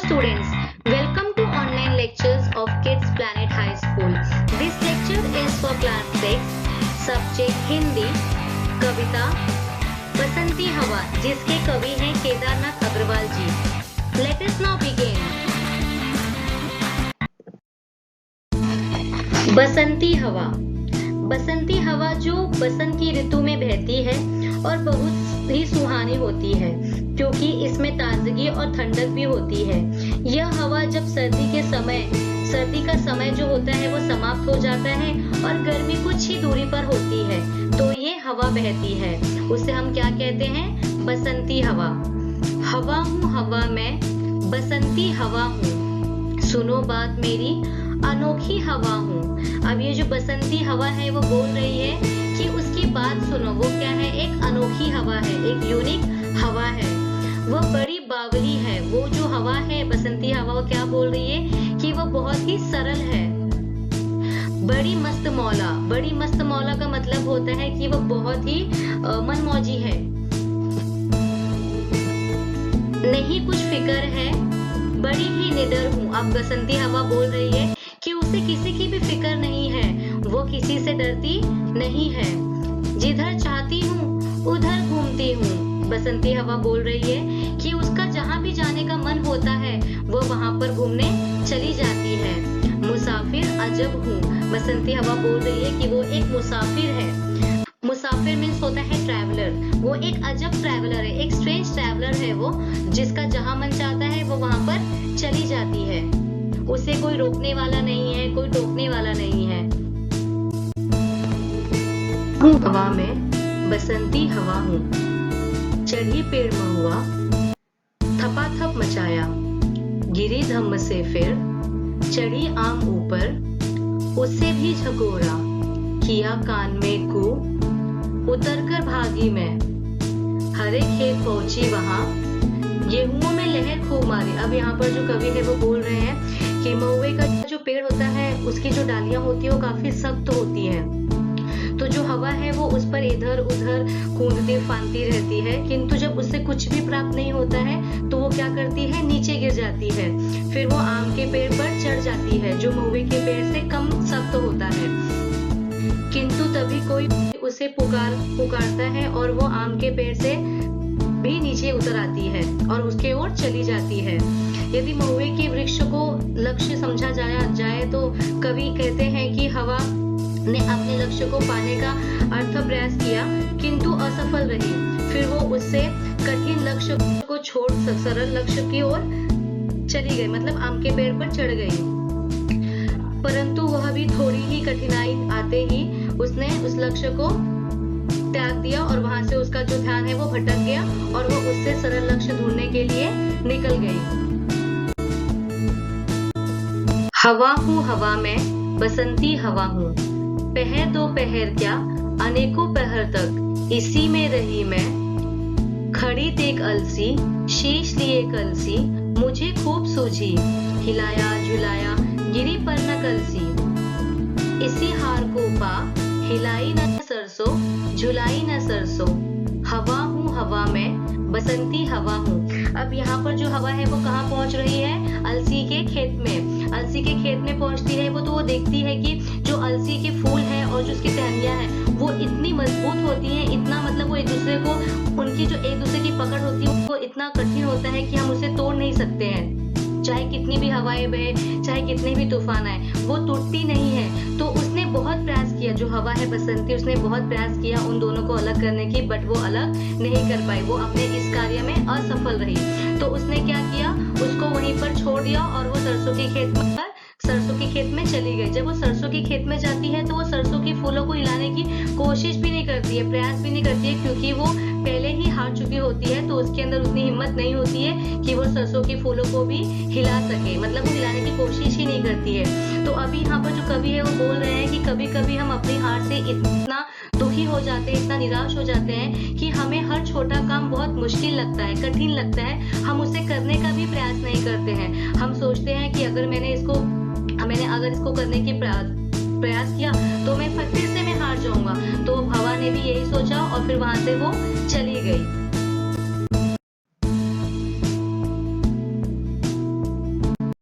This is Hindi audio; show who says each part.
Speaker 1: students, welcome to online lectures of Kids Planet High School. This lecture is for class 6, subject Hindi, कविता बसंती हवा, जिसके कवि हैं केदारनाथ अग्रवाल जी. Let us now begin. बसंती हवा. बसंती हवा जो बसंत की ऋतु में बहती है और बहुत ही सुहानी होती है, क्योंकि इसमें ताजगी और ठंडक भी होती है. यह हवा जब सर्दी का समय जो होता है वो समाप्त हो जाता है और गर्मी कुछ ही दूरी पर होती है, तो ये हवा बहती है. उसे हम क्या कहते हैं? बसंती हवा. हवा हूँ हवा में, बसंती हवा हूँ, सुनो बात मेरी, अनोखी हवा हूँ. अब ये जो बसंती हवा है वो बोल रही है कि उसकी बात सुनो. वो क्या है? एक अनोखी हवा है, एक यूनिक हवा है. वो बड़ी बावली है. वो जो हवा है बसंती हवा, वो क्या बोल रही है कि वो बहुत ही सरल है. बड़ी मस्त मौला. बड़ी मस्त मौला का मतलब होता है कि वो बहुत ही मनमौजी है. नहीं कुछ फिक्र है, बड़ी ही निडर हूँ. अब बसंती हवा बोल रही है कि उसे किसी की भी फिक्र नहीं है, वो किसी से डरती नहीं है. जिधर चाहती हूँ उधर घूमती हूँ. बसंती हवा बोल रही है कि उसका जहाँ भी जाने का मन होता है वो वहाँ पर घूमने चली जाती है. मुसाफिर अजब हूँ. बसंती हवा बोल रही है कि वो एक मुसाफिर है. मुसाफिर मीन्स होता है ट्रैवलर. वो एक अजब ट्रैवलर है, एक स्ट्रेंज ट्रैवलर है वो, जिसका जहाँ मन चाहता है वो वहाँ पर चली जाती है. उसे कोई रोकने वाला नहीं है, कोई टोकने वाला नहीं है. हवा में बसंती हवा हूँ, चढ़ी पेड़ महुआ, थपाथप मचाया, गिरी धम्म से फिर, चढ़ी आम ऊपर, उससे भी झकोरा, किया कान में कू, उतरकर भागी मैं, हरे खेत पहुंची वहां, गेहूं में लहर खूब मारी. अब यहाँ पर जो कवि है वो बोल रहे हैं कि महुए का जो पेड़ होता है उसकी जो डालियां होती है वो काफी सख्त होती है, तो जो हवा है वो उस पर इधर उधर कूदती फांदती रहती है, किंतु जब उससे कुछ भी प्राप्त नहीं होता है तो वो क्या करती है? नीचे गिर जाती है. फिर वो आम के पेड़ पर चढ़ जाती है, जो महुए के पेड़ से कम सख्त होता है, किंतु तभी कोई उसे पुकारता है और वो आम के पेड़ से भी नीचे उतर आती है और उसके ओर चली जाती है. यदि महुए के वृक्ष को लक्ष्य समझा जाए तो कवि कहते हैं कि हवा ने अपने लक्ष्य को पाने का अर्थ प्रयास किया, किंतु असफल रही. फिर वो उससे कठिन लक्ष्य को छोड़ सरल लक्ष्य की ओर चली गई, मतलब आम के पेड़ पर चढ़ गई. परंतु वह भी थोड़ी ही कठिनाई आते ही उसने उस लक्ष्य को त्याग दिया और वहां से उसका जो ध्यान है वो भटक गया और वो उससे सरल लक्ष्य ढूंढने के लिए निकल गई. हवा हूँ हवा में, बसंती हवा हूँ, पहर दो पहर क्या, अनेकों पहर तक इसी में रही मैं, खड़ी देख अलसी, शीश लिए कलसी, मुझे खूब सूझी, हिलाया झुलाया गिरी पर न कलसी, इसी हार को पा, हिलाई न सरसों, झुलाई न सरसों, हवा हूँ हवा में, बसंती हवा हूँ. अब यहाँ पर जो हवा है वो कहाँ पहुँच रही है? अलसी के खेत में. अलसी के खेत में पहुँचती है वो, तो वो देखती है कि जो अलसी के फूल है और जो उसकी टहनियाँ हैं वो इतनी मजबूत होती हैं, इतना मतलब वो एक दूसरे को, उनकी जो एक दूसरे की पकड़ होती है वो इतना कठिन होता है कि हम उसे तोड़ नहीं सकते हैं. चाहे कितनी भी हवाएं बहे, चाहे कितने भी तूफान आए, वो टूटती नहीं है. तो उसने बहुत प्रयास किया, जो हवा है बसंती, उसने बहुत प्रयास किया उन दोनों को अलग करने की, बट वो अलग नहीं कर पाई. वो अपने इस कार्य में असफल रही. तो उसने क्या किया? उसको वहीं पर छोड़ दिया और वो सरसों के खेत में चली गई. जब वो सरसों के खेत में जाती है तो वो सरसों के फूलों को हिलाने की कोशिश भी नहीं करती है, प्रयास भी नहीं करती है, क्योंकि वो पहले ही हार चुकी होती है. तो उसके अंदर उतनी हिम्मत नहीं होती है कि वो सरसों के फूलों को भी हिला सके, मतलब वो हिलाने की कोशिश ही नहीं करती है. तो अभी यहाँ पर जो कवि है वो बोल रहे हैं कि कभी कभी हम अपनी हार से इतना दुखी हो जाते हैं, इतना निराश हो जाते हैं कि हमें हर छोटा काम बहुत मुश्किल लगता है, कठिन लगता है, हम उसे करने का भी प्रयास नहीं करते हैं. हम सोचते हैं कि अगर मैंने इसको करने की प्रयास किया तो मैं फिर से हार जाऊंगा. तो हवा ने भी यही सोचा और फिर वहां से वो चली गई.